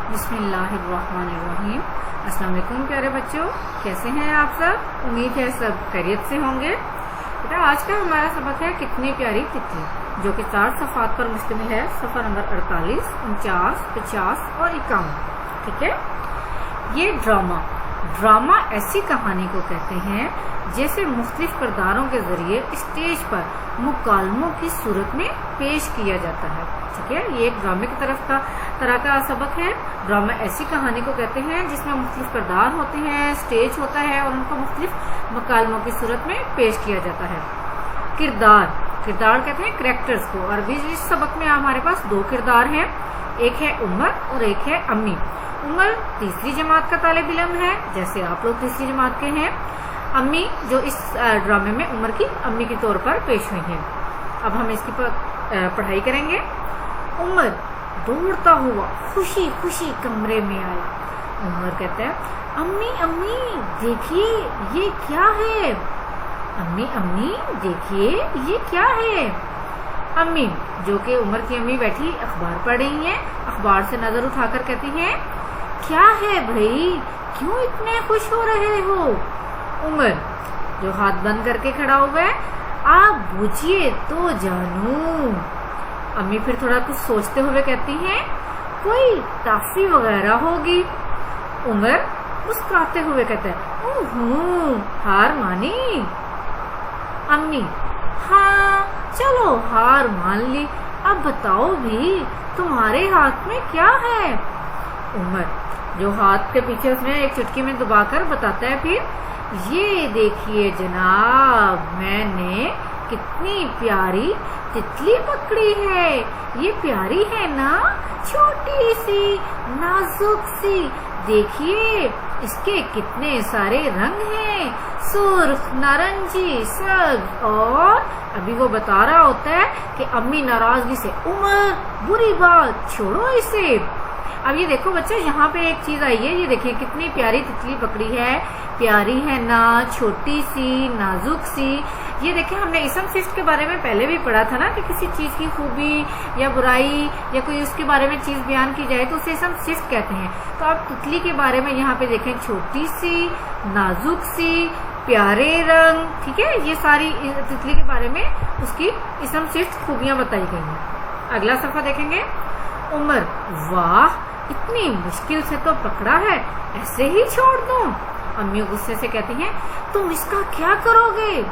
بسم اللہ الرحمن الرحیم۔ السلام علیکم پیارے بچوں، کیسے ہیں آپ سب؟ امید ہے سب خیریت سے ہوں گے۔ بیٹا آج کا ہمارا سبق ہے کتنی پیاری تتلی، جو کہ 4 صفحات پر مشتمل ہے، صفحہ نمبر 48، 49، 50 اور 51۔ ٹھیک ہے، یہ ڈرامہ ایسی کہانی کو کہتے ہیں جیسے مختلف کرداروں کے ذریعے اسٹیج پر مکالموں کی صورت میں پیش کیا جاتا ہے۔ ٹھیک ہے، یہ ایک ڈرامے کی طرح کا سبق ہے۔ ڈرامہ ایسی کہانی کو کہتے ہیں جس میں مختلف کردار ہوتے ہیں، اسٹیج ہوتا ہے اور ان کو مختلف مکالموں کی صورت میں پیش کیا جاتا ہے۔ کردار کہتے ہیں کریکٹرز کو، اور اس سبق میں ہمارے پاس 2 کردار ہیں، ایک ہے عمر اور ایک ہے امی۔ عمر تیسری جماعت کا طالب علم ہے، جیسے آپ لوگ تیسری جماعت کے ہیں۔ امی جو اس ڈرامے میں عمر کی امی کے طور پر پیش ہوئی ہیں۔ اب ہم اس کی پڑھائی کریں گے۔ عمر دوڑتا ہوا خوشی خوشی کمرے میں آیا۔ عمر کہتا ہے، امی دیکھیے یہ کیا ہے؟ امی دیکھیے یہ کیا ہے؟ امی جو کہ عمر کی امی بیٹھی اخبار پڑھ رہی ہیں، اخبار سے نظر اٹھا کر کہتی ہیں، کیا ہے بھائی، کیوں اتنے خوش ہو رہے ہو؟ عمر جو ہاتھ بند کر کے کھڑا ہوا ہے، آپ بوجھیے تو جانوں۔ امی پھر تھوڑا کچھ سوچتے ہوئے کہتی ہیں، کوئی ٹافی وغیرہ ہوگی۔ عمر مسکراتے ہوئے کہتا ہے، ہار مانی؟ امی، ہاں چلو ہار مان لی، اب بتاؤ بھی تمہارے ہاتھ میں کیا ہے؟ عمر جو ہاتھ کے پیچھے اس نے ایک چٹکی میں دبا کر بتاتا ہے، پھر یہ دیکھیے جناب، میں نے کتنی پیاری تتلی پکڑی ہے۔ یہ پیاری ہے نا، چھوٹی سی نازک سی، دیکھیے اس کے کتنے سارے رنگ ہیں، سرخ، نارنجی، سبز، اور ابھی وہ بتا رہا ہوتا ہے کہ امی ناراضگی سے، عمر بری بات، چھوڑو اسے۔ اب یہ دیکھو بچے، یہاں پہ ایک چیز آئی ہے، یہ دیکھیے کتنی پیاری تتلی پکڑی ہے، پیاری ہے نا، چھوٹی سی، نازک سی۔ یہ دیکھیں، ہم نے اسم صفت کے بارے میں پہلے بھی پڑھا تھا نا، کہ کسی چیز کی خوبی یا برائی یا کوئی اس کے بارے میں چیز بیان کی جائے تو اسے اسم صفت کہتے ہیں۔ تو اب تتلی کے بارے میں یہاں پہ دیکھیں، چھوٹی سی، نازک سی، پیارے رنگ، ٹھیک ہے، یہ ساری تتلی کے بارے میں اس کی اسم صفت خوبیاں بتائی گئی ہیں۔ اگلا صفحہ دیکھیں گے۔ عمر، واہ اتنی مشکل سے تو پکڑا ہے، ایسے ہی چھوڑ دوں؟ امی غصے سے کہتی ہیں، تم اس کا کیا کرو گے؟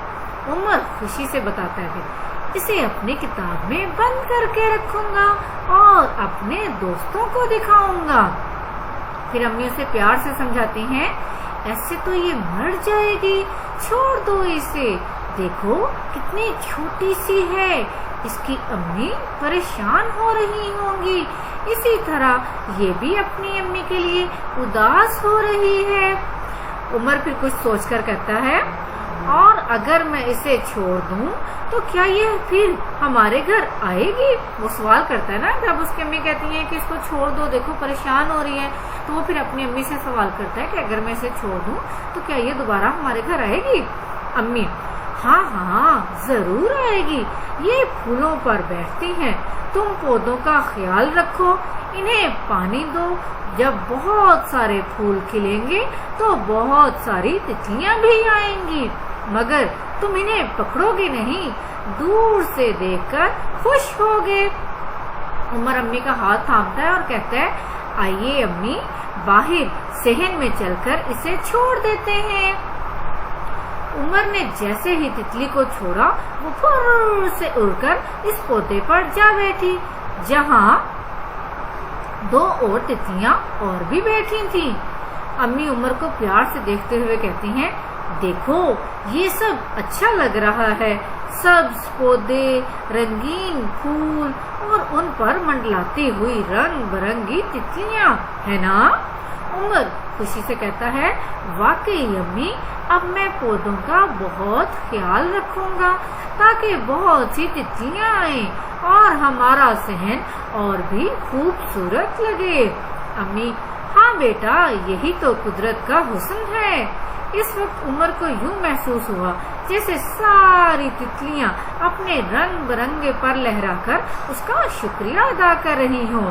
عمر خوشی سے بتاتا ہے کہ اسے اپنی کتاب میں بند کر کے رکھوں گا اور اپنے دوستوں کو دکھاؤں گا۔ پھر امی اسے پیار سے سمجھاتی ہیں، ایسے تو یہ مر جائے گی، چھوڑ دو اسے، دیکھو کتنی چھوٹی سی ہے، اس کی امی پریشان ہو رہی ہوں گی، اسی طرح یہ بھی اپنی امی کے لیے اداس ہو رہی ہے۔ عمر پھر کچھ سوچ کر کہتا ہے، اور اگر میں اسے چھوڑ دوں تو کیا یہ پھر ہمارے گھر آئے گی؟ وہ سوال کرتا ہے نا، جب اس کی امی کہتی ہیں کہ اس کو چھوڑ دو، دیکھو پریشان ہو رہی ہے، تو وہ پھر اپنی امی سے سوال کرتا ہے کہ اگر میں اسے چھوڑ دوں تو کیا یہ دوبارہ ہمارے گھر آئے گی؟ امی، ہاں ضرور آئے گی، یہ پھولوں پر بیٹھتی ہیں، تم پودوں کا خیال رکھو، انہیں پانی دو، جب بہت سارے پھول کھلیں گے تو بہت ساری تتلیاں بھی آئیں گی، مگر تم انہیں پکڑو گے نہیں، دور سے دیکھ کر خوش ہوگے۔ عمر امی کا ہاتھ تھامتا ہے اور کہتا ہے، آئیے امی، باہر صحن میں چل کر اسے چھوڑ دیتے ہیں۔ عمر نے جیسے ہی تتلی کو چھوڑا، وہ پھر سے اڑ کر اس پودے پر جا بیٹھی، جہاں 2 اور تتلیاں اور بھی بیٹھی تھیں۔ امی عمر کو پیار سے دیکھتے ہوئے کہتی ہیں، دیکھو یہ سب اچھا لگ رہا ہے، سبز پودے، رنگین پھول اور ان پر منڈلاتی ہوئی رنگ برنگی تتلیاں، ہے نا؟ عمر خوشی سے کہتا ہے، واقعی امی، اب میں پودوں کا بہت خیال رکھوں گا تاکہ بہت سی تتلیاں آئیں اور ہمارا صحن اور بھی خوبصورت لگے۔ امی، ہاں بیٹا، یہی تو قدرت کا حسن ہے۔ اس وقت عمر کو یوں محسوس ہوا جیسے ساری تتلیاں اپنے رنگ برنگے پر لہرا کر اس کا شکریہ ادا کر رہی ہوں۔